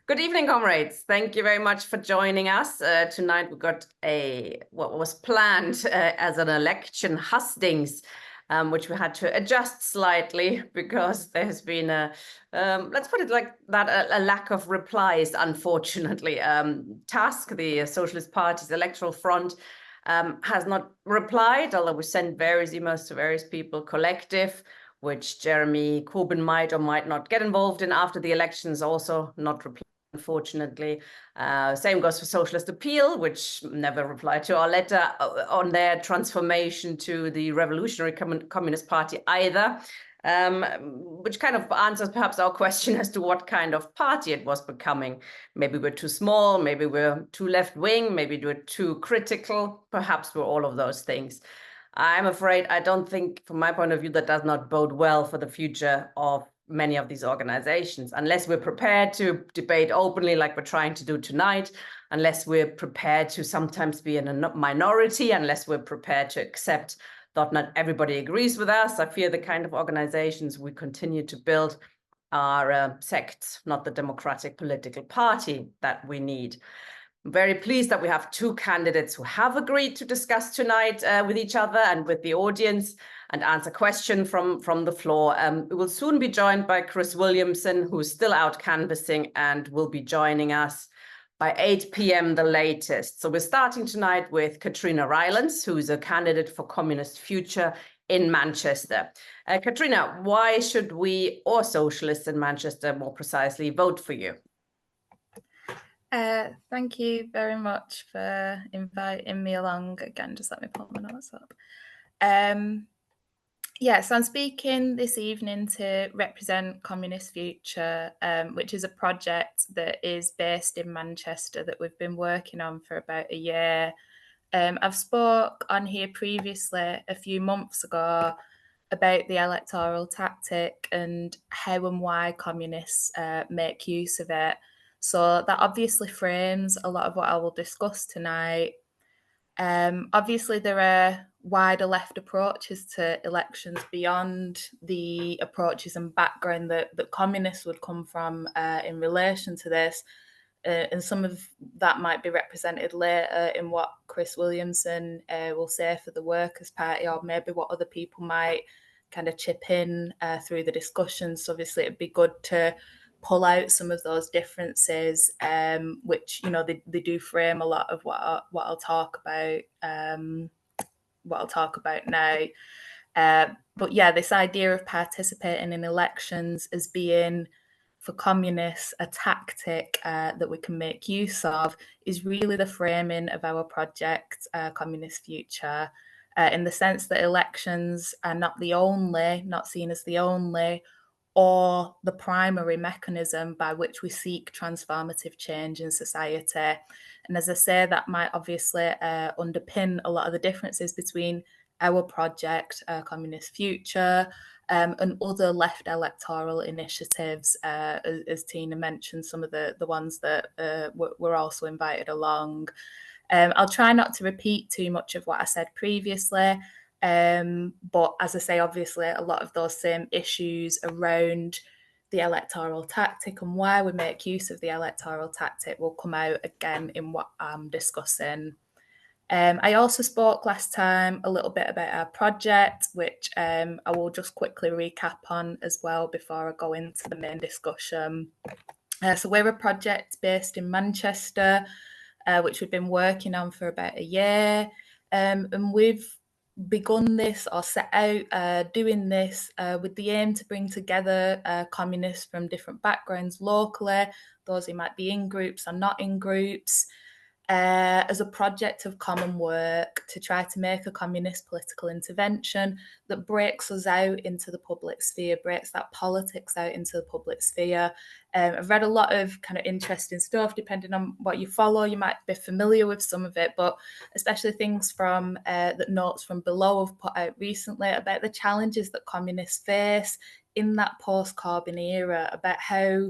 Good evening, comrades. Thank you very much for joining us. Tonight we got what was planned as an election hustings, which we had to adjust slightly because there has been let's put it like that, a lack of replies, unfortunately. TASC, the Socialist Party's electoral front, has not replied, although we sent various emails to various people, collective, which Jeremy Corbyn might or might not get involved in after the elections, also not replied, unfortunately. Same goes for Socialist Appeal, which never replied to our letter on their transformation to the Revolutionary Communist Party either, which kind of answers perhaps our question as to what kind of party it was becoming. Maybe we're too small, maybe we're too left-wing, maybe we're too critical, perhaps we're all of those things. I'm afraid I don't think, from my point of view, that does not bode well for the future of many of these organizations, unless we're prepared to debate openly like we're trying to do tonight, unless we're prepared to sometimes be in a minority, unless we're prepared to accept that not everybody agrees with us. I fear the kind of organizations we continue to build are sects, not the democratic political party that we need. I'm very pleased that we have two candidates who have agreed to discuss tonight with each other and with the audience and answer questions from the floor. We will soon be joined by Chris Williamson, who's still out canvassing and will be joining us by 8 p.m. the latest. So we're starting tonight with Caitriona Rylance, who's a candidate for Communist Future in Manchester. Caitriona, why should we, or socialists in Manchester more precisely, vote for you? Thank you very much for inviting me along again. Just let me pull my notes up. So I'm speaking this evening to represent Communist Future, which is a project that is based in Manchester that we've been working on for about a year. I've spoke on here previously a few months ago about the electoral tactic and how and why communists make use of it. So that obviously frames a lot of what I will discuss tonight. Obviously, there are wider left approaches to elections beyond the approaches and background that communists would come from in relation to this. And some of that might be represented later in what Chris Williamson will say for the Workers' Party, or maybe what other people might kind of chip in through the discussions. So obviously, it'd be good to pull out some of those differences, which they do frame a lot of what I'll talk about. Now. But yeah, this idea of participating in elections as being, for communists, a tactic that we can make use of is really the framing of our project, Communist Future, in the sense that elections are not seen as the only or the primary mechanism by which we seek transformative change in society. And as I say, that might obviously underpin a lot of the differences between our project, Communist Future, and other left electoral initiatives, as Tina mentioned, some of the ones that were also invited along. I'll try not to repeat too much of what I said previously, but as I say, obviously, a lot of those same issues around the electoral tactic and why we make use of the electoral tactic will come out again in what I'm discussing. I also spoke last time a little bit about our project, which I will just quickly recap on as well before I go into the main discussion. So we're a project based in Manchester, which we've been working on for about a year. And we've begun this, or set out doing this with the aim to bring together communists from different backgrounds locally, those who might be in groups or not in groups, as a project of common work to try to make a communist political intervention that breaks us out into the public sphere, breaks that politics out into the public sphere. I've read a lot of kind of interesting stuff. Depending on what you follow, you might be familiar with some of it, but especially things from that Notes from Below have put out recently about the challenges that communists face in that post-Corbyn era, about how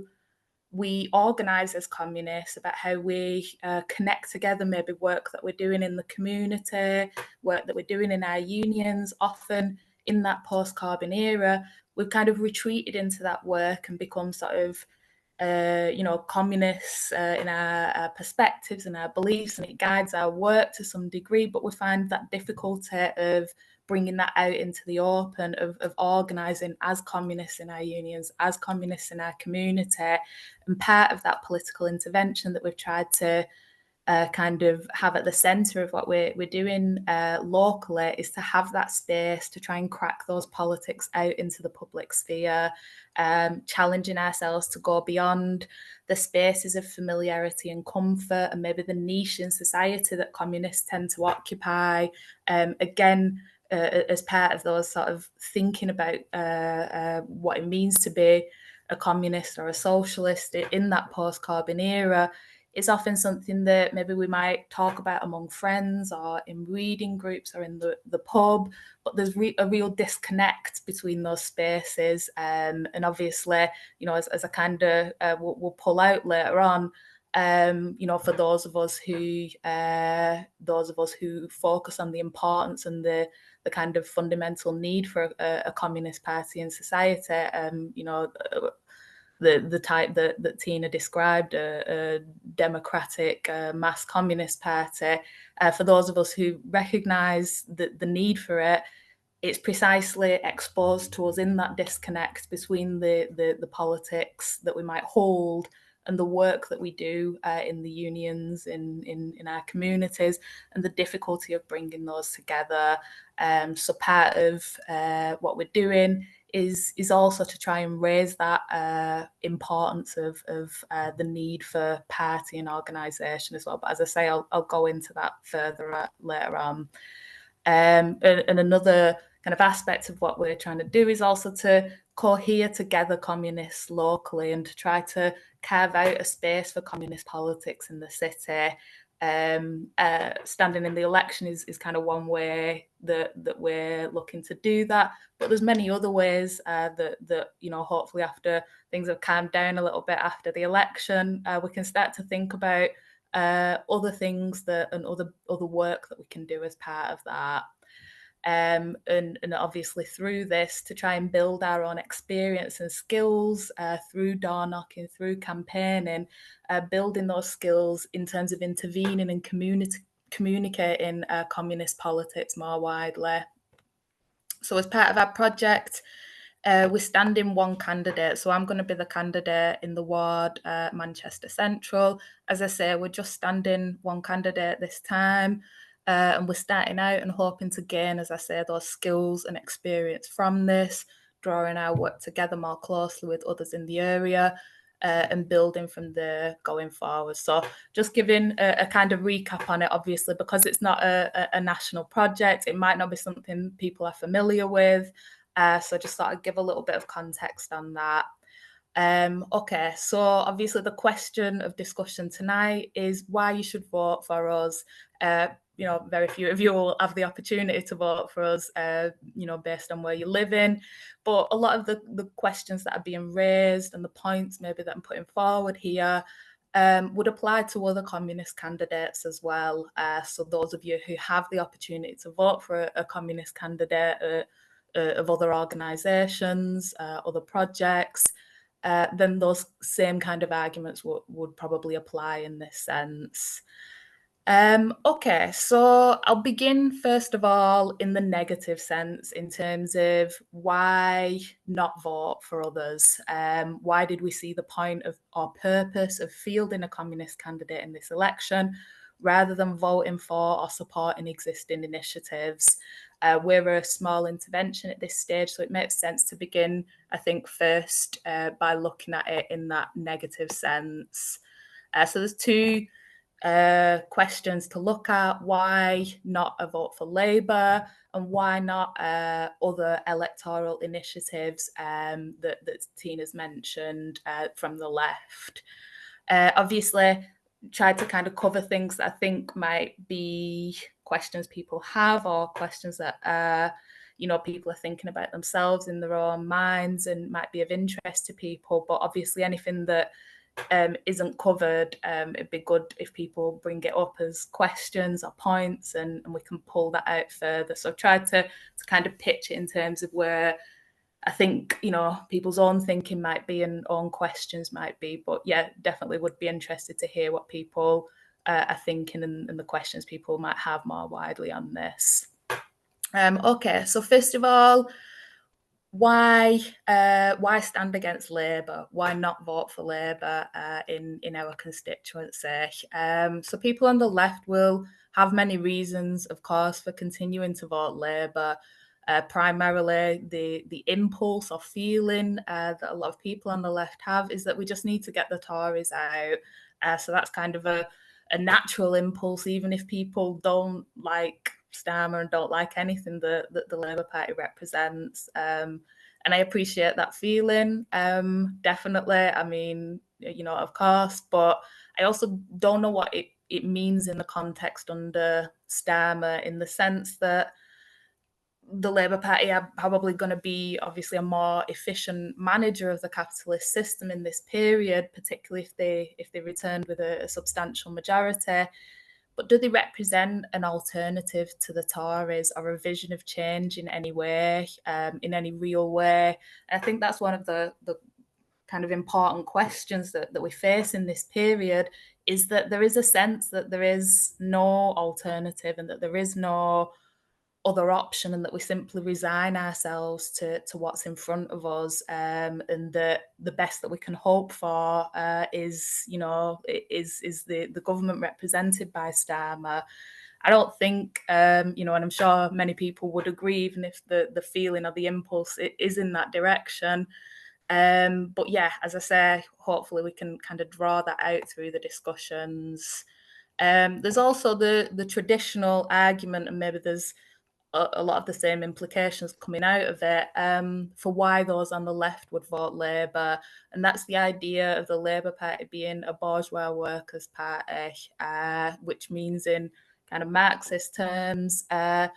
we organise as communists, about how we connect together, maybe work that we're doing in the community, work that we're doing in our unions. Often in that post-Corbyn era, we've kind of retreated into that work and become sort of communists in our perspectives and our beliefs, and it guides our work to some degree, but we find that difficulty of bringing that out into the open, of organising as communists in our unions, as communists in our community. And part of that political intervention that we've tried to kind of have at the centre of what we're doing locally is to have that space to try and crack those politics out into the public sphere, challenging ourselves to go beyond the spaces of familiarity and comfort and maybe the niche in society that communists tend to occupy. Again, as part of those sort of thinking about what it means to be a communist or a socialist in that post-Corbyn era, it's often something that maybe we might talk about among friends or in reading groups or in the pub, but there's a real disconnect between those spaces. And obviously, as I kind of will pull out later on, for those of us who focus on the importance and the kind of fundamental need for a communist party in society, the type that Tina described, a democratic mass communist party, for those of us who recognise the need for it, it's precisely exposed to us in that disconnect between the politics that we might hold and the work that we do in the unions, in our communities, and the difficulty of bringing those together. So part of what we're doing is also to try and raise that importance of the need for party and organisation as well. But as I say, I'll go into that further later on. And another kind of aspect of what we're trying to do is also to cohere together communists locally and to try to carve out a space for communist politics in the city. Standing in the election is kind of one way that we're looking to do that, but there's many other ways that hopefully after things have calmed down a little bit after the election, we can start to think about other things and other work that we can do as part of that. And obviously through this to try and build our own experience and skills through door knocking, through campaigning, building those skills in terms of intervening and communicating communist politics more widely. So as part of our project, we're standing one candidate. So I'm going to be the candidate in the ward, Manchester Central. As I say, we're just standing one candidate this time. And we're starting out and hoping to gain, as I say, those skills and experience from this, drawing our work together more closely with others in the area, and building from there going forward. So just giving a kind of recap on it, obviously, because it's not a national project, it might not be something people are familiar with. So just thought I'd give a little bit of context on that. Okay, so obviously the question of discussion tonight is why you should vote for us. Very few of you will have the opportunity to vote for us, based on where you live in. But a lot of the questions that are being raised and the points maybe that I'm putting forward here would apply to other communist candidates as well. So those of you who have the opportunity to vote for a communist candidate of other organisations, other projects, then those same kind of arguments would probably apply in this sense. Okay, so I'll begin first of all in the negative sense in terms of why not vote for others. Why did we see the point of or purpose of fielding a communist candidate in this election rather than voting for or supporting existing initiatives? We're a small intervention at this stage, so it makes sense to begin, I think, first by looking at it in that negative sense. So there's two questions to look at. Why not a vote for Labour, and why not other electoral initiatives that Tina's mentioned from the left? Obviously, tried to kind of cover things that I think might be questions people have or questions that people are thinking about themselves in their own minds and might be of interest to people. But obviously anything that isn't covered, it'd be good if people bring it up as questions or points and we can pull that out further. So I've tried to kind of pitch it in terms of where I think, people's own thinking might be and own questions might be, but yeah, definitely would be interested to hear what people are thinking and the questions people might have more widely on this. Okay, so first of all, why stand against Labour? Why not vote for Labour in our constituency? So people on the left will have many reasons, of course, for continuing to vote Labour. Primarily, the impulse or feeling that a lot of people on the left have is that we just need to get the Tories out. So that's kind of a natural impulse, even if people don't like Starmer and don't like anything that the Labour Party represents. And I appreciate that feeling, definitely. I mean, of course, but I also don't know what it means in the context under Starmer, in the sense that the Labour Party are probably going to be obviously a more efficient manager of the capitalist system in this period, particularly if they returned with a substantial majority. But do they represent an alternative to the Tories or a vision of change in any way, in any real way? And I think that's one of the kind of important questions that we face in this period, is that there is a sense that there is no alternative and that there is no other option, and that we simply resign ourselves to what's in front of us, and that the best that we can hope for is the government represented by Starmer. I don't think, and I'm sure many people would agree, even if the feeling or the impulse is in that direction. But yeah, as I say, hopefully we can kind of draw that out through the discussions. There's also the traditional argument, and maybe there's a lot of the same implications coming out of it, for why those on the left would vote Labour. And that's the idea of the Labour Party being a bourgeois workers' party, which means in kind of Marxist terms that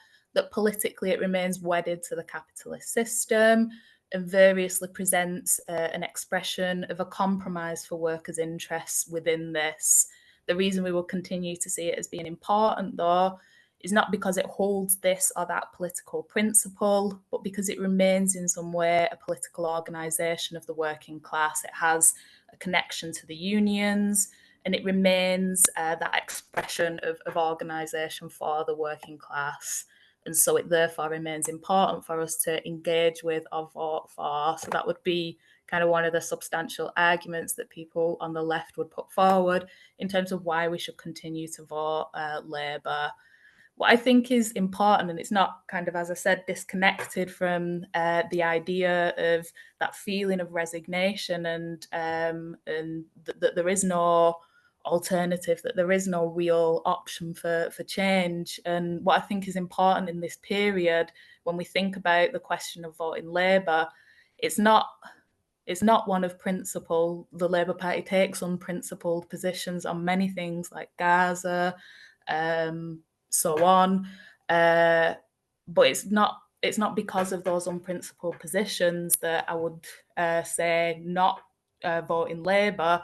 politically it remains wedded to the capitalist system and variously presents an expression of a compromise for workers' interests within this. The reason we will continue to see it as being important, though, is not because it holds this or that political principle, but because it remains in some way a political organisation of the working class. It has a connection to the unions, and it remains that expression of organisation for the working class. And so it therefore remains important for us to engage with or vote for. So that would be kind of one of the substantial arguments that people on the left would put forward in terms of why we should continue to vote Labour. What I think is important, and it's not kind of, as I said, disconnected from the idea of that feeling of resignation and that there is no alternative, that there is no real option for change. And what I think is important in this period, when we think about the question of voting Labour, it's not one of principle. The Labour Party takes unprincipled positions on many things like Gaza, so on. But it's not because of those unprincipled positions that I would say not voting Labour,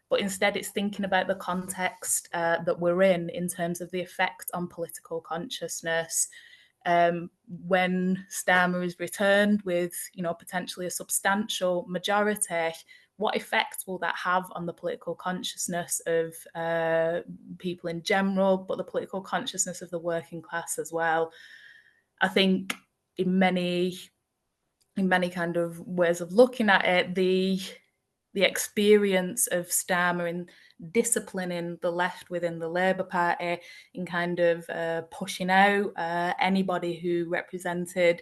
but instead it's thinking about the context that we're in terms of the effect on political consciousness. When Starmer is returned with, potentially a substantial majority, what effect will that have on the political consciousness of people in general, but the political consciousness of the working class as well? I think in many kind of ways of looking at it, the experience of Starmer in disciplining the left within the Labour Party, in kind of pushing out anybody who represented,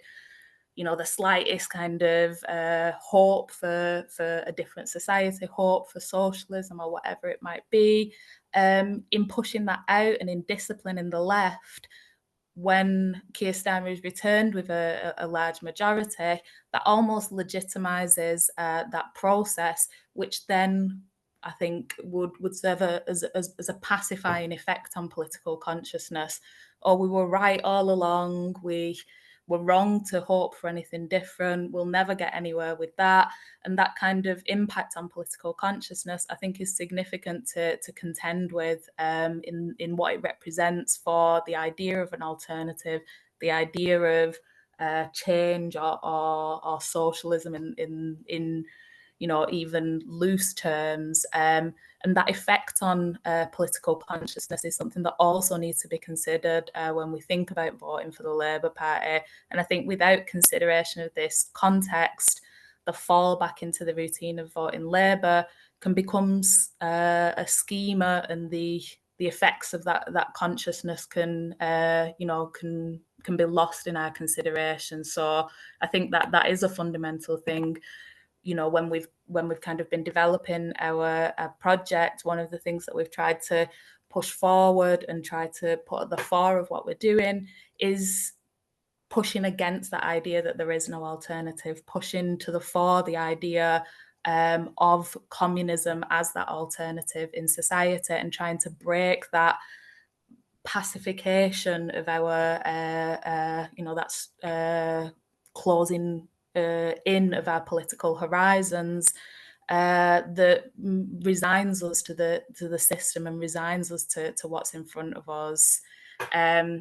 the slightest kind of hope for a different society, hope for socialism or whatever it might be, in pushing that out and in disciplining the left. When Keir Starmer is returned with a large majority, that almost legitimises that process, which then I think would serve as a pacifying effect on political consciousness. Oh, we were right all along. We were wrong to hope for anything different. We'll never get anywhere with that. And that kind of impact on political consciousness, I think, is significant to contend with in what it represents for the idea of an alternative, the idea of change or socialism in even loose terms. And that effect on political consciousness is something that also needs to be considered when we think about voting for the Labour Party. And I think without consideration of this context, the fall back into the routine of voting Labour can become a schema, and the effects of that consciousness can be lost in our consideration. So I think that is a fundamental thing. When we've kind of been developing our project, one of the things that we've tried to push forward and try to put at the fore of what we're doing is pushing against that idea that there is no alternative, pushing to the fore the idea of communism as that alternative in society, and trying to break that pacification of our that's closing in of our political horizons that resigns us to the system and resigns us to what's in front of us.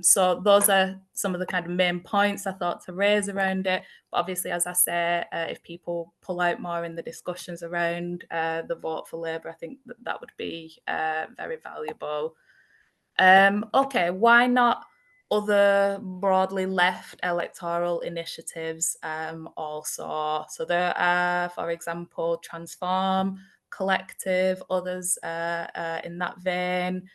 So those are some of the kind of main points I thought to raise around it. But obviously, as I say, if people pull out more in the discussions around the vote for Labour, I think that would be very valuable. Okay, why not other broadly left electoral initiatives also? So there are, for example, Transform, Collective, others in that vein.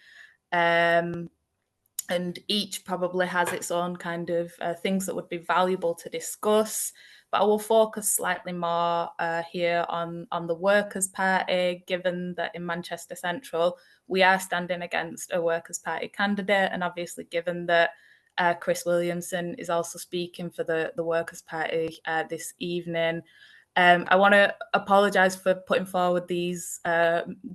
And each probably has its own kind of things that would be valuable to discuss. But I will focus slightly more here on the Workers' Party, given that in Manchester Central we are standing against a Workers' Party candidate, and obviously given that Chris Williamson is also speaking for the Workers' Party this evening. I want to apologise for putting forward these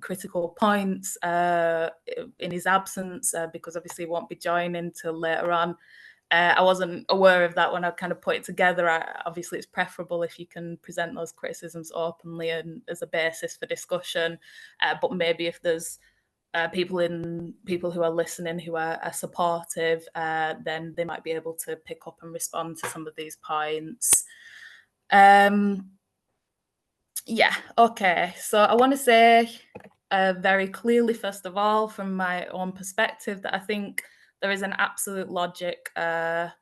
critical points in his absence, because obviously he won't be joining till later on. I wasn't aware of that when I kind of put it together. Obviously, it's preferable if you can present those criticisms openly and as a basis for discussion. But maybe if there's people who are listening who are supportive, then they might be able to pick up and respond to some of these points. Yeah, okay. So I want to say very clearly, first of all, from my own perspective, that I think there is an absolute logic and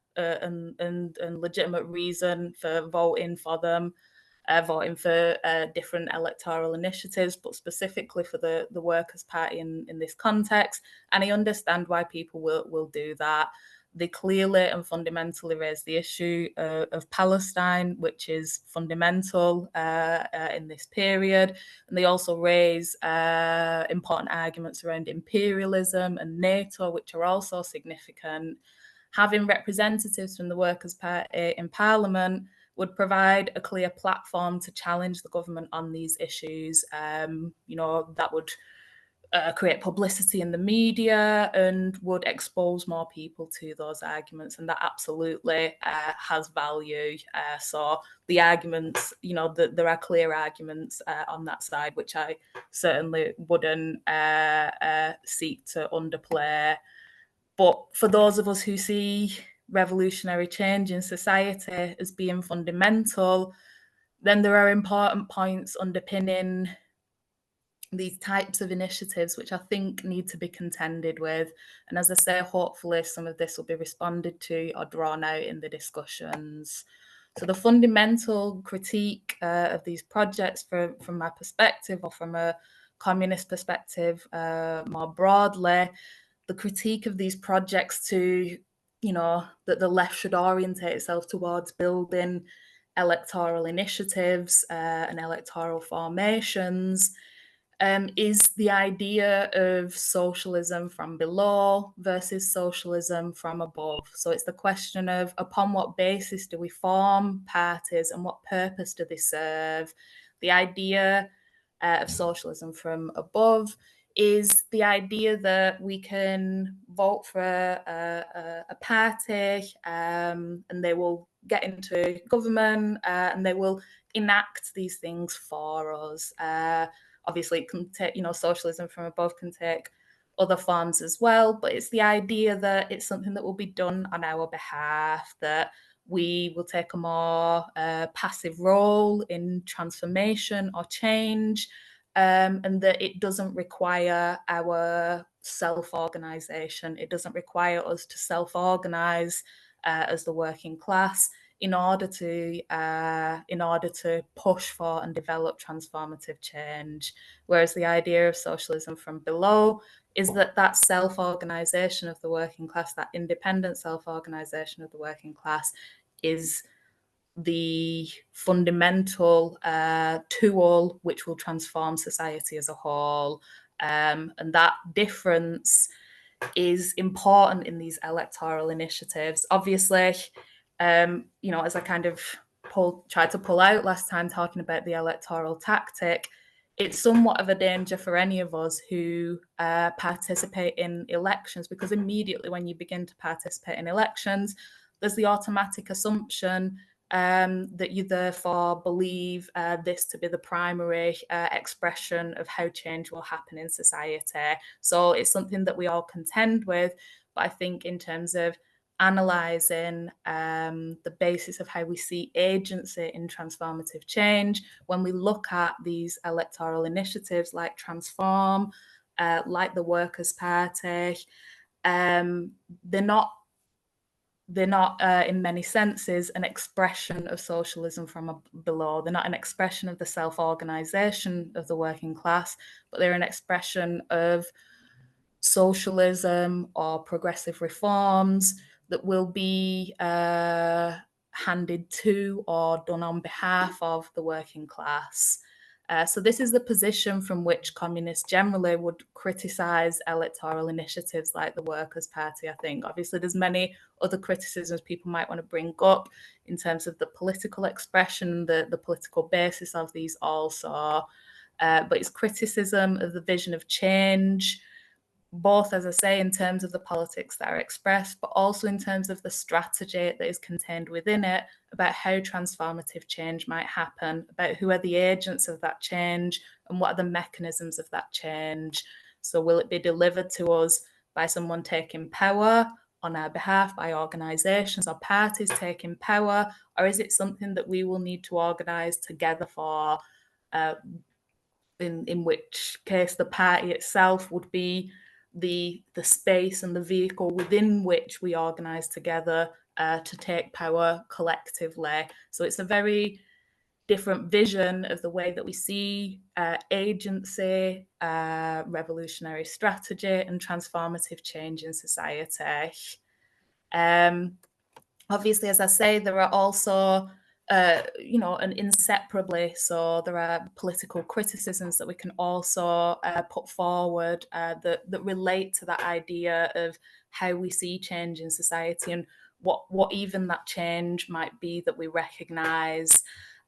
legitimate reason for voting for them, voting for different electoral initiatives, but specifically for the Workers' Party in this context. And I understand why people will do that. They clearly and fundamentally raise the issue of Palestine, which is fundamental in this period. And they also raise important arguments around imperialism and NATO, which are also significant. Having representatives from the Workers' Party in Parliament would provide a clear platform to challenge the government on these issues. That would create publicity in the media and would expose more people to those arguments, and that absolutely has value. So the arguments, there are clear arguments on that side, which I certainly wouldn't seek to underplay. But for those of us who see revolutionary change in society as being fundamental, then there are important points underpinning these types of initiatives which I think need to be contended with. And as I say, hopefully some of this will be responded to or drawn out in the discussions. So the fundamental critique of these projects from my perspective, or from a communist perspective more broadly, the critique of these projects to, that the left should orientate itself towards building electoral initiatives and electoral formations, is the idea of socialism from below versus socialism from above. So it's the question of upon what basis do we form parties and what purpose do they serve? The idea of socialism from above is the idea that we can vote for a party and they will get into government and they will enact these things for us. Obviously, it can take, socialism from above can take other forms as well, but it's the idea that it's something that will be done on our behalf, that we will take a more passive role in transformation or change, and that it doesn't require our self-organisation. It doesn't require us to self-organise as the working class in order to push for and develop transformative change. Whereas the idea of socialism from below is that self-organisation of the working class, that independent self-organisation of the working class, is the fundamental tool which will transform society as a whole. And that difference is important in these electoral initiatives. Obviously, as I kind of tried to pull out last time talking about the electoral tactic, it's somewhat of a danger for any of us who participate in elections, because immediately when you begin to participate in elections, there's the automatic assumption that you therefore believe this to be the primary expression of how change will happen in society. So it's something that we all contend with, but I think in terms of analysing the basis of how we see agency in transformative change, when we look at these electoral initiatives like Transform, like the Workers' Party, they're not in many senses an expression of socialism from below. They're not an expression of the self-organisation of the working class, but they're an expression of socialism or progressive reforms that will be handed to or done on behalf of the working class. So this is the position from which communists generally would criticise electoral initiatives like the Workers' Party, I think. Obviously, there's many other criticisms people might want to bring up in terms of the political expression, the political basis of these also. But it's criticism of the vision of change, both, as I say, in terms of the politics that are expressed, but also in terms of the strategy that is contained within it about how transformative change might happen, about who are the agents of that change and what are the mechanisms of that change. So will it be delivered to us by someone taking power on our behalf, by organisations or parties taking power, or is it something that we will need to organise together for, in which case the party itself would be the space and the vehicle within which we organise together to take power collectively. So it's a very different vision of the way that we see agency, revolutionary strategy, and transformative change in society. Obviously, as I say, there are also and inseparably, so there are political criticisms that we can also put forward that relate to that idea of how we see change in society and what even that change might be that we recognise.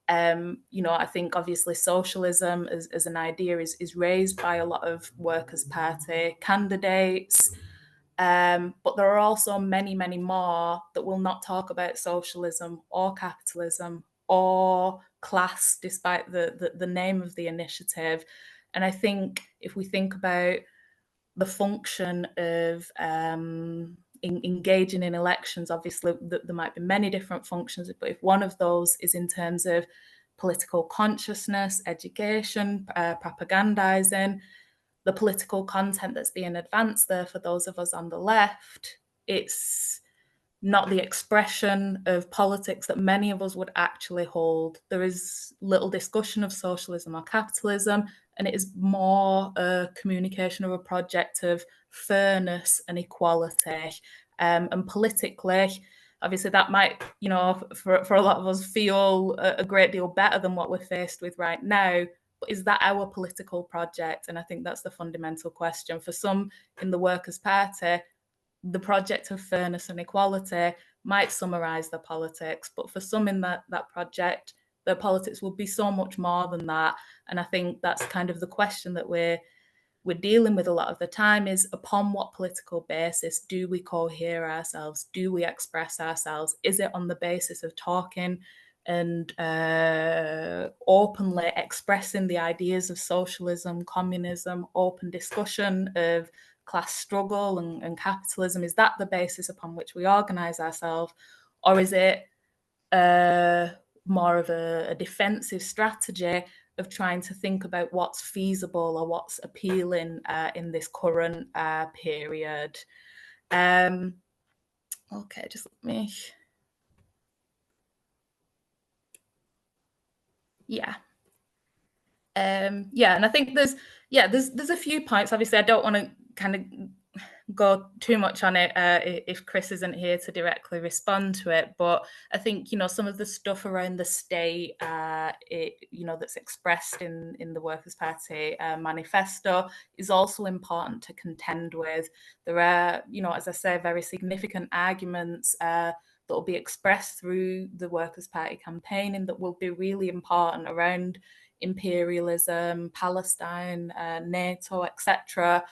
I think obviously socialism as an idea is raised by a lot of Workers' Party candidates. But there are also many, many more that will not talk about socialism or capitalism or class, despite the name of the initiative. And I think if we think about the function of engaging in elections, obviously there might be many different functions, but if one of those is in terms of political consciousness, education, propagandizing, the political content that's being advanced there for those of us on the left, it's not the expression of politics that many of us would actually hold. There is little discussion of socialism or capitalism, and it is more a communication of a project of fairness and equality. And politically, obviously that might, for a lot of us feel a great deal better than what we're faced with right now. But is that our political project? And I think that's the fundamental question. For some in the Workers' Party, the project of fairness and equality might summarise the politics, but for some in that project, the politics will be so much more than that. And I think that's kind of the question that we're dealing with a lot of the time, is upon what political basis do we cohere ourselves? Do we express ourselves? Is it on the basis of talking and openly expressing the ideas of socialism, communism, open discussion of class struggle and capitalism? Is that the basis upon which we organise ourselves? Or is it more of a defensive strategy of trying to think about what's feasible or what's appealing in this current period. Okay, just let me. Yeah. Yeah, and I think there's a few points. Obviously, I don't want to kind of go too much on it if Chris isn't here to directly respond to it. But I think some of the stuff around the state, that's expressed in the Workers' Party manifesto is also important to contend with. There are, as I say, very significant arguments that will be expressed through the Workers' Party campaigning that will be really important around imperialism, Palestine, NATO, etc.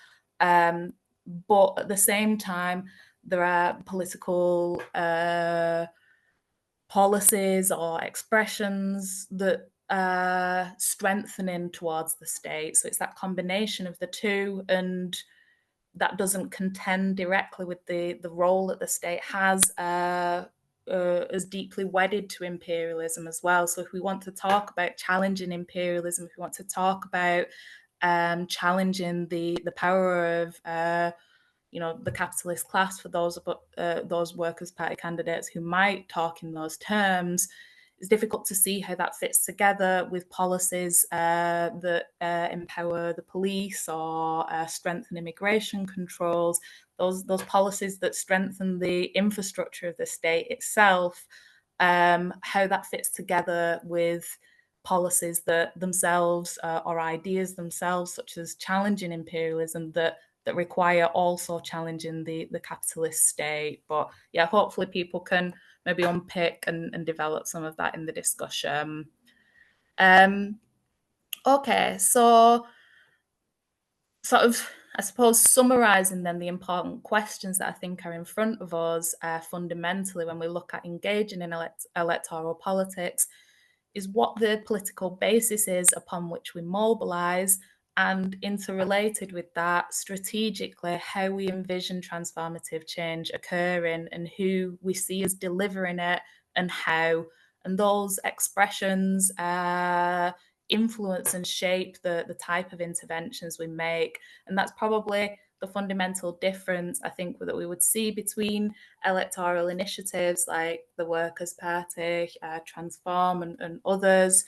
But at the same time, there are political policies or expressions that are strengthening towards the state. So it's that combination of the two, and that doesn't contend directly with the role that the state has as deeply wedded to imperialism as well. So if we want to talk about challenging imperialism, if we want to talk about challenging the power of the capitalist class for those Workers' Party candidates who might talk in those terms, it's difficult to see how that fits together with policies that empower the police or strengthen immigration controls, those policies that strengthen the infrastructure of the state itself, how that fits together with policies that themselves or ideas themselves, such as challenging imperialism, that require also challenging the capitalist state. But yeah, hopefully people can maybe unpick and develop some of that in the discussion. Okay, so sort of, I suppose, summarising then the important questions that I think are in front of us fundamentally when we look at engaging in electoral politics is what the political basis is upon which we mobilise, and interrelated with that, strategically, how we envision transformative change occurring and who we see as delivering it and how. And those expressions influence and shape the type of interventions we make. And that's probably the fundamental difference, I think, that we would see between electoral initiatives like the Workers' Party, Transform and others,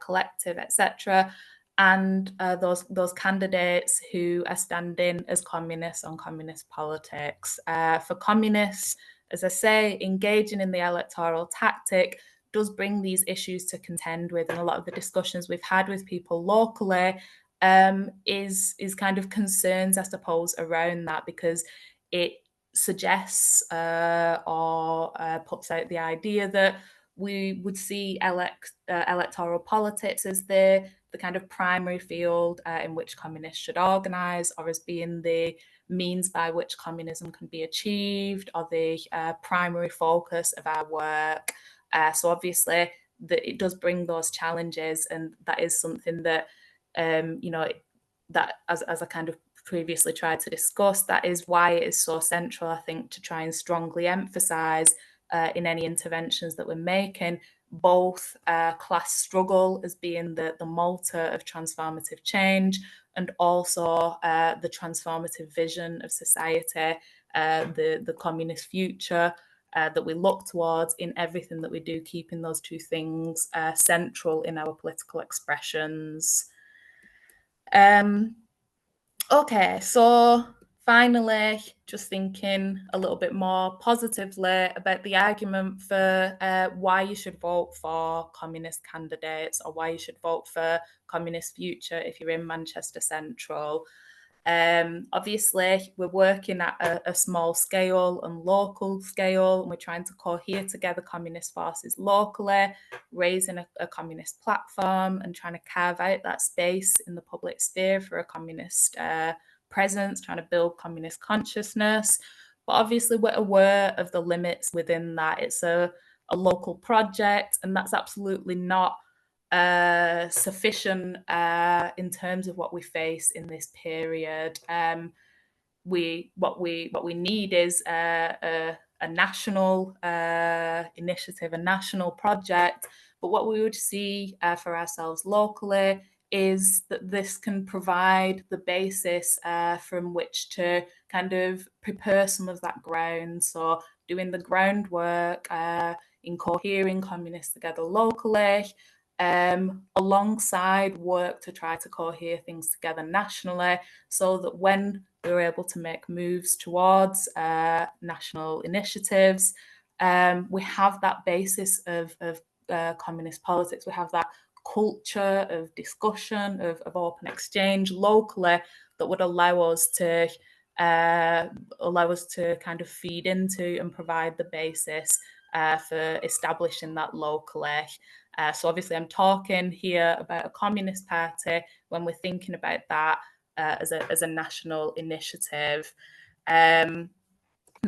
Collective, etc., and those candidates who are standing as communists on communist politics. For communists, as I say, engaging in the electoral tactic does bring these issues to contend with, and a lot of the discussions we've had with people locally is kind of concerns, I suppose, around that, because it suggests or puts out the idea that we would see electoral politics as the kind of primary field in which communists should organise, or as being the means by which communism can be achieved, or the primary focus of our work. So obviously, it does bring those challenges, and that is something that that as I kind of previously tried to discuss, that is why it is so central, I think, to try and strongly emphasise in any interventions that we're making, both class struggle as being the motor of transformative change, and also the transformative vision of society, the communist future that we look towards in everything that we do, keeping those two things central in our political expressions. Okay, so finally, just thinking a little bit more positively about the argument for why you should vote for communist candidates, or why you should vote for Communist Future if you're in Manchester Central. Obviously, we're working at a small scale and local scale, and we're trying to cohere together communist forces locally, raising a communist platform and trying to carve out that space in the public sphere for a communist presence, trying to build communist consciousness. But obviously, we're aware of the limits within that. It's a local project, and that's absolutely not sufficient in terms of what we face in this period. What we need is a a national initiative, a national project. But what we would see for ourselves locally is that this can provide the basis from which to kind of prepare some of that ground. So doing the groundwork in cohering communists together locally, alongside work to try to cohere things together nationally, so that when we're able to make moves towards national initiatives, we have that basis of communist politics. We have that culture of discussion, of open exchange locally that would allow us to kind of feed into and provide the basis for establishing that locally. So obviously I'm talking here about a communist party when we're thinking about that as a national initiative. And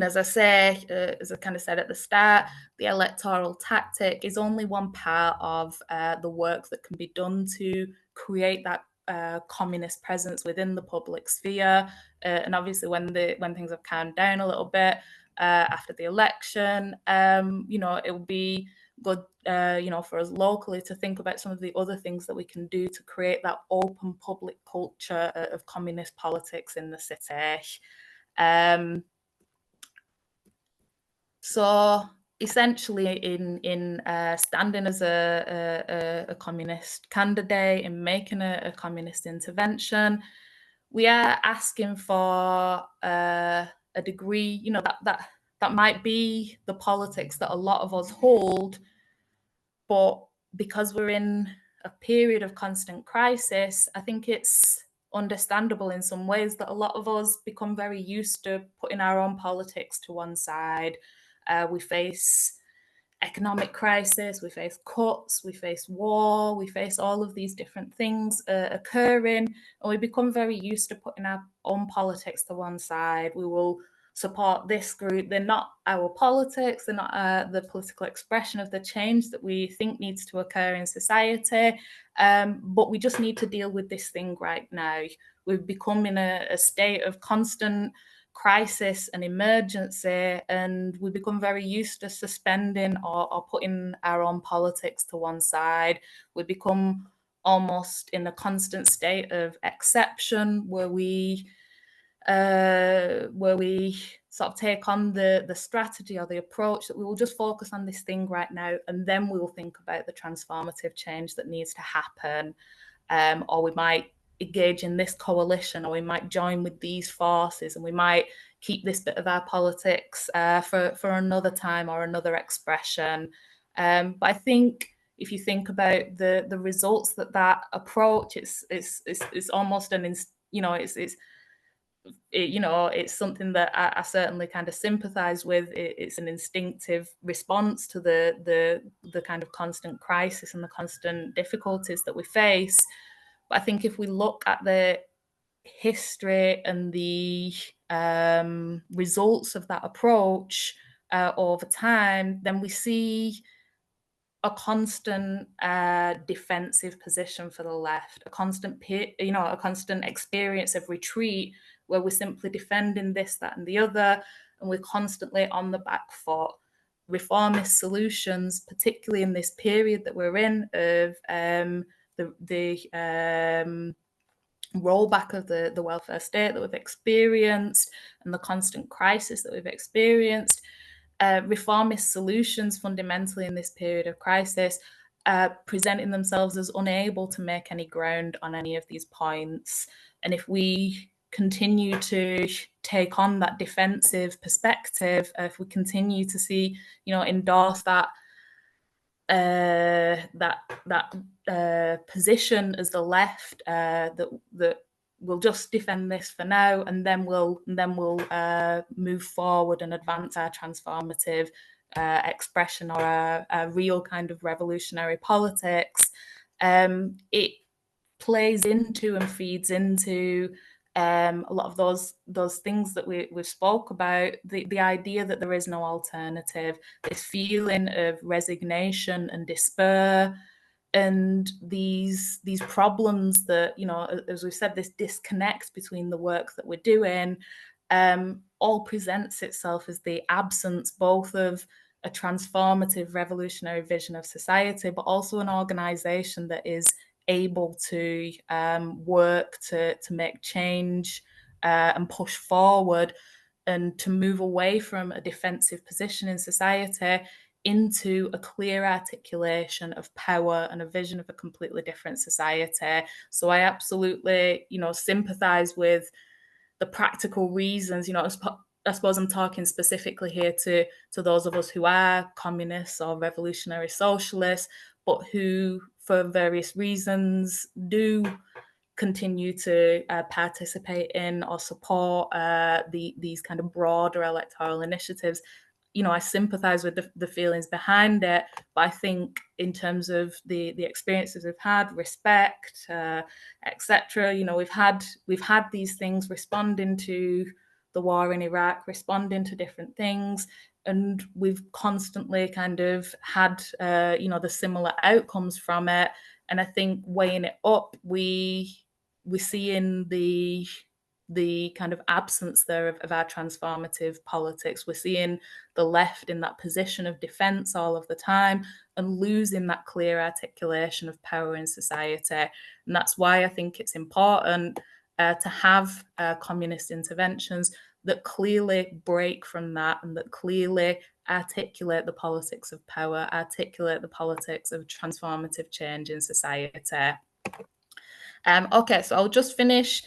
as I say, as I kind of said at the start, the electoral tactic is only one part of the work that can be done to create that communist presence within the public sphere. And obviously, when things have calmed down a little bit after the election, it will be good, for us locally to think about some of the other things that we can do to create that open public culture of communist politics in the city. So essentially, in standing as a communist candidate, in making a communist intervention, we are asking for a degree, that might be the politics that a lot of us hold, but because we're in a period of constant crisis, I think it's understandable in some ways that a lot of us become very used to putting our own politics to one side. We face economic crisis, we face cuts, we face war, we face all of these different things occurring, and we become very used to putting our own politics to one side. We will support this group. They're not our politics, they're not the political expression of the change that we think needs to occur in society, but we just need to deal with this thing right now. We've become in a state of constant crisis and emergency, and we become very used to suspending or putting our own politics to one side. We become almost in a constant state of exception where we sort of take on the strategy or the approach that we will just focus on this thing right now, and then we will think about the transformative change that needs to happen. Or we might engage in this coalition, or we might join with these forces, and we might keep this bit of our politics for another time or another expression. But I think if you think about the results that approach, it's almost it's something that I certainly kind of sympathize with. It's an instinctive response to the kind of constant crisis and the constant difficulties that we face. But I think if we look at the history and the results of that approach over time, then we see a constant defensive position for the left, a constant experience of retreat where we're simply defending this, that, and the other, and we're constantly on the back foot. Reformist solutions, particularly in this period that we're in of the rollback of the welfare state that we've experienced and the constant crisis that we've experienced, reformist solutions fundamentally in this period of crisis presenting themselves as unable to make any ground on any of these points. And if we continue to take on that defensive perspective, if we continue to see, endorse that position as the left, that we'll just defend this for now, and then we'll move forward and advance our transformative expression or a real kind of revolutionary politics. It plays into and feeds into a lot of those things that we've spoke about, the idea that there is no alternative, this feeling of resignation and despair, and these problems that, as we've said, this disconnect between the work that we're doing all presents itself as the absence both of a transformative, revolutionary vision of society, but also an organization that is able to work to make change and push forward and to move away from a defensive position in society into a clear articulation of power and a vision of a completely different society. So I absolutely, sympathize with the practical reasons. I suppose I'm talking specifically here to those of us who are communists or revolutionary socialists, but who, for various reasons, do continue to participate in or support these kind of broader electoral initiatives. I sympathise with the feelings behind it, but I think in terms of the experiences we've had, respect, etc. We've had these things responding to the war in Iraq, responding to different things, and we've constantly kind of had the similar outcomes from it. And I think weighing it up, we see in the kind of absence there of our transformative politics. We're seeing the left in that position of defence all of the time and losing that clear articulation of power in society. And that's why I think it's important to have communist interventions that clearly break from that and that clearly articulate the politics of power, articulate the politics of transformative change in society. Okay, so I'll just finish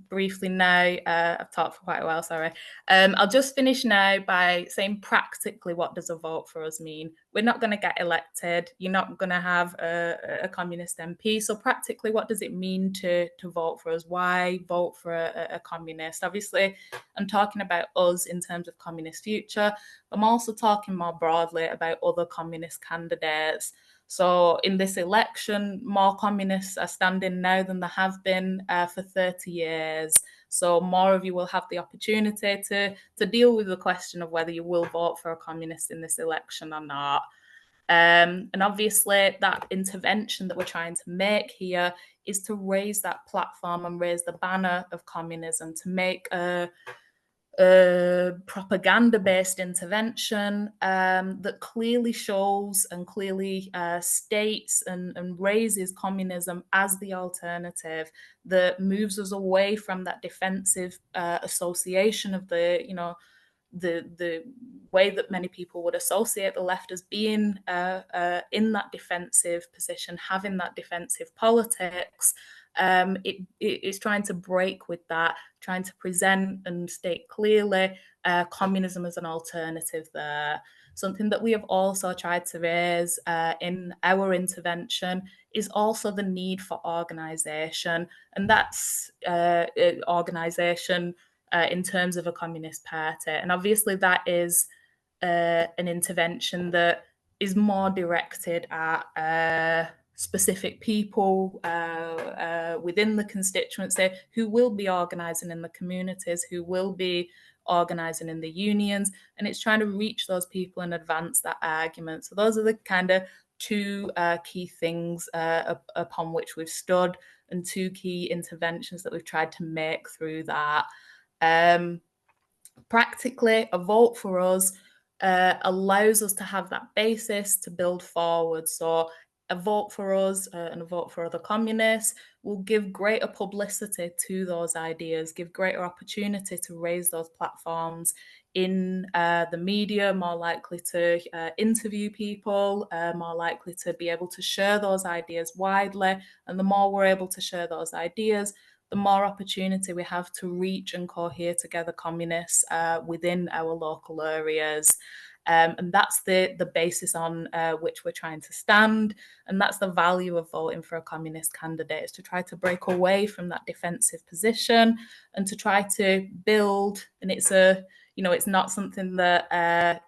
briefly now. I've talked for quite a while, sorry. I'll just finish now by saying practically what does a vote for us mean. We're not going to get elected. You're not going to have a communist MP. So practically, what does it mean to vote for us? Why vote for a communist? Obviously, I'm talking about us in terms of communist future. I'm also talking more broadly about other communist candidates. So in this election, more communists are standing now than there have been for 30 years. So more of you will have the opportunity to deal with the question of whether you will vote for a communist in this election or not. And obviously that intervention that we're trying to make here is to raise that platform and raise the banner of communism, to make a propaganda-based intervention that clearly shows and clearly states and raises communism as the alternative, that moves us away from that defensive association of the way that many people would associate the left as being in that defensive position, having that defensive politics. It's trying to break with that, trying to present and state clearly communism as an alternative there. Something that we have also tried to raise in our intervention is also the need for organisation, and that's organisation in terms of a communist party. And obviously that is an intervention that is more directed at specific people within the constituency who will be organising in the communities, who will be organising in the unions, and it's trying to reach those people and advance that argument. So those are the kind of two key things upon which we've stood, and two key interventions that we've tried to make through that. Practically, a vote for us allows us to have that basis to build forward. So a vote for us and a vote for other communists will give greater publicity to those ideas, give greater opportunity to raise those platforms in the media, more likely to interview people, more likely to be able to share those ideas widely. And the more we're able to share those ideas, the more opportunity we have to reach and cohere together communists within our local areas. And that's the basis on which we're trying to stand. And that's the value of voting for a communist candidate, is to try to break away from that defensive position and to try to build. And it's not something that,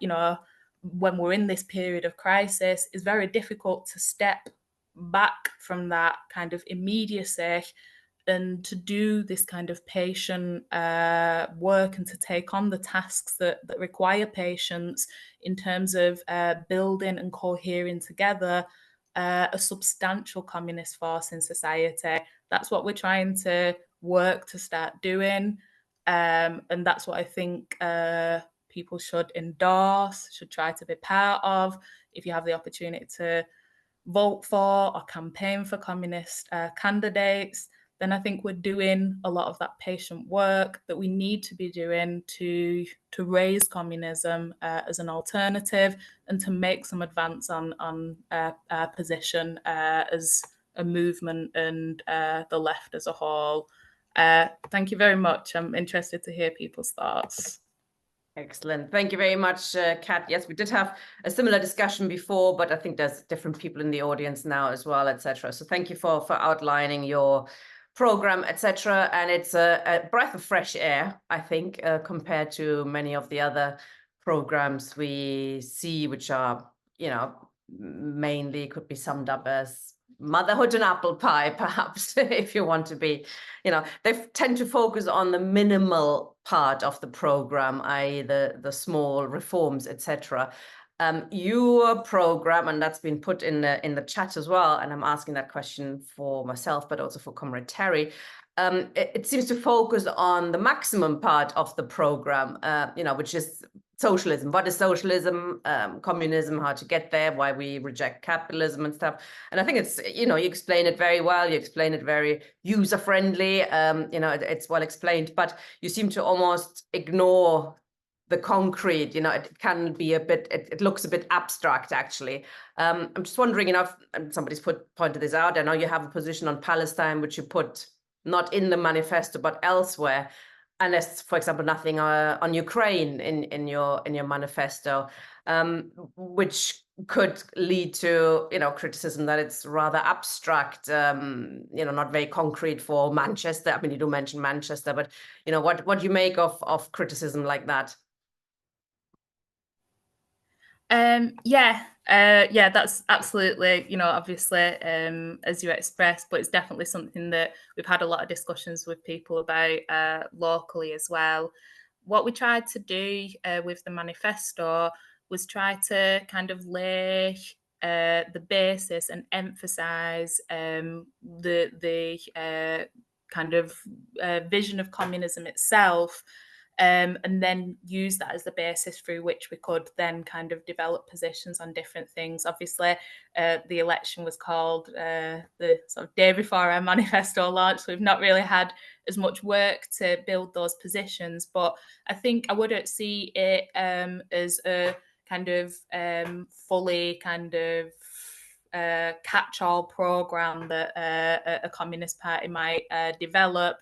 when we're in this period of crisis, is very difficult to step back from that kind of immediacy and to do this kind of patient work and to take on the tasks that require patience in terms of building and cohering together a substantial communist force in society. That's what we're trying to work to start doing. And that's what I think people should endorse, should try to be part of. If you have the opportunity to vote for or campaign for communist candidates, then I think we're doing a lot of that patient work that we need to be doing to raise communism as an alternative and to make some advance on our position as a movement and the left as a whole. Thank you very much. I'm interested to hear people's thoughts. Excellent. Thank you very much, Kat. Yes, we did have a similar discussion before, but I think there's different people in the audience now as well, etc. So thank you for outlining your program, etc. And it's a breath of fresh air, I think, compared to many of the other programs we see, which are, mainly could be summed up as motherhood and apple pie, perhaps, if you want to be, they tend to focus on the minimal part of the program, i.e. the small reforms, etc. Your program, and that's been put in the chat as well, and I'm asking that question for myself, but also for Comrade Terry. It seems to focus on the maximum part of the program, which is socialism. What is socialism? Communism, how to get there, why we reject capitalism and stuff. And I think it's, you explain it very well. You explain it very user-friendly. It's well explained, but you seem to almost ignore the concrete. It can be a bit, it looks a bit abstract, actually. I'm just wondering, if somebody's pointed this out. I know you have a position on Palestine, which you put not in the manifesto, but elsewhere. Unless, for example, nothing on Ukraine in your manifesto, which could lead to criticism that it's rather abstract, not very concrete for Manchester. I mean, you do mention Manchester, but what do you make of criticism like that? That's absolutely, obviously, as you expressed, but it's definitely something that we've had a lot of discussions with people about locally as well. What we tried to do with the manifesto was try to kind of lay the basis and emphasize the kind of vision of communism itself. And then use that as the basis through which we could then kind of develop positions on different things. Obviously, the election was called the sort of day before our manifesto launch, so we've not really had as much work to build those positions. But I think I wouldn't see it as a kind of fully kind of catch-all program that a communist party might develop.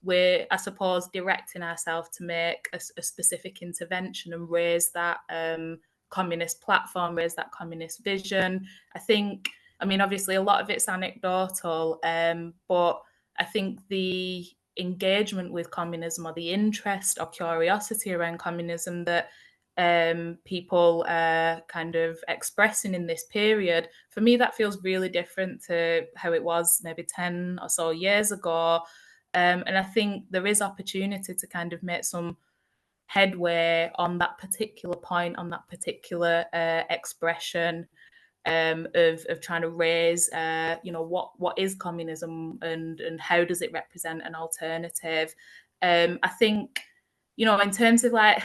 We're, I suppose, directing ourselves to make a specific intervention and raise that communist platform, raise that communist vision. Obviously, a lot of it's anecdotal, but I think the engagement with communism or the interest or curiosity around communism that people are kind of expressing in this period, for me, that feels really different to how it was maybe 10 or so years ago. And I think there is opportunity to kind of make some headway on that particular point, on that particular expression of trying to raise, what is communism and how does it represent an alternative. I think, in terms of like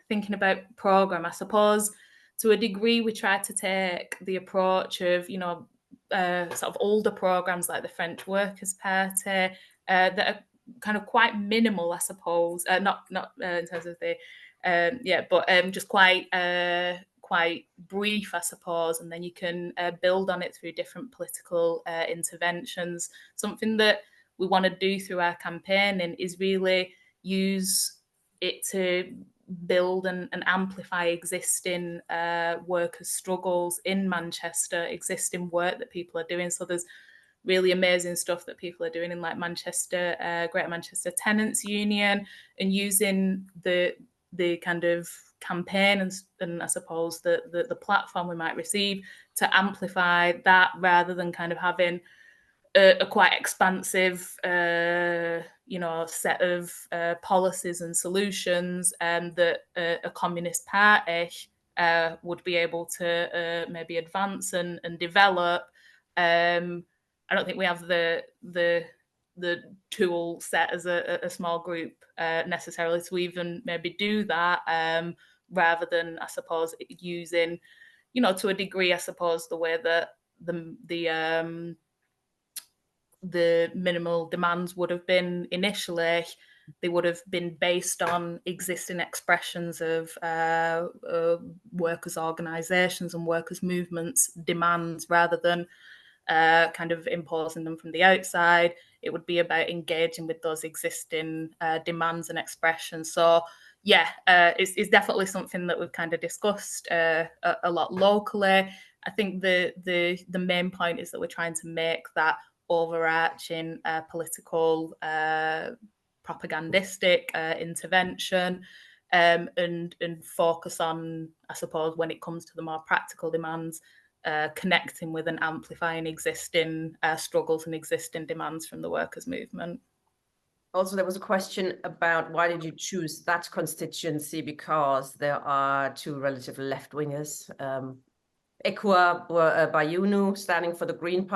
thinking about program, I suppose to a degree we try to take the approach of, sort of older programs like the French Workers' Party, that are kind of quite minimal, I suppose. Not in terms of the, but just quite brief, I suppose, and then you can build on it through different political interventions. Something that we want to do through our campaigning is really use it to build and amplify existing workers' struggles in Manchester, existing work that people are doing. So there's really amazing stuff that people are doing in like Manchester, Greater Manchester Tenants Union, and using the kind of campaign and I suppose the platform we might receive to amplify that rather than kind of having a quite expansive, set of policies and solutions that a communist party would be able to maybe advance and develop. I don't think we have the the tool set as a small group necessarily to even maybe do that, rather than, I suppose, using, to a degree, I suppose, the way that the minimal demands would have been initially. They would have been based on existing expressions of workers' organisations and workers' movements' demands, rather than kind of imposing them from the outside. It would be about engaging with those existing demands and expressions. So yeah, it's definitely something that we've kind of discussed a lot locally. I think the main point is that we're trying to make that overarching political propagandistic intervention, and focus on, I suppose, when it comes to the more practical demands, connecting with and amplifying existing struggles and existing demands from the workers' movement. Also, there was a question about why did you choose that constituency, because there are two relative left-wingers, Ekua Bayunu standing for the Green Party,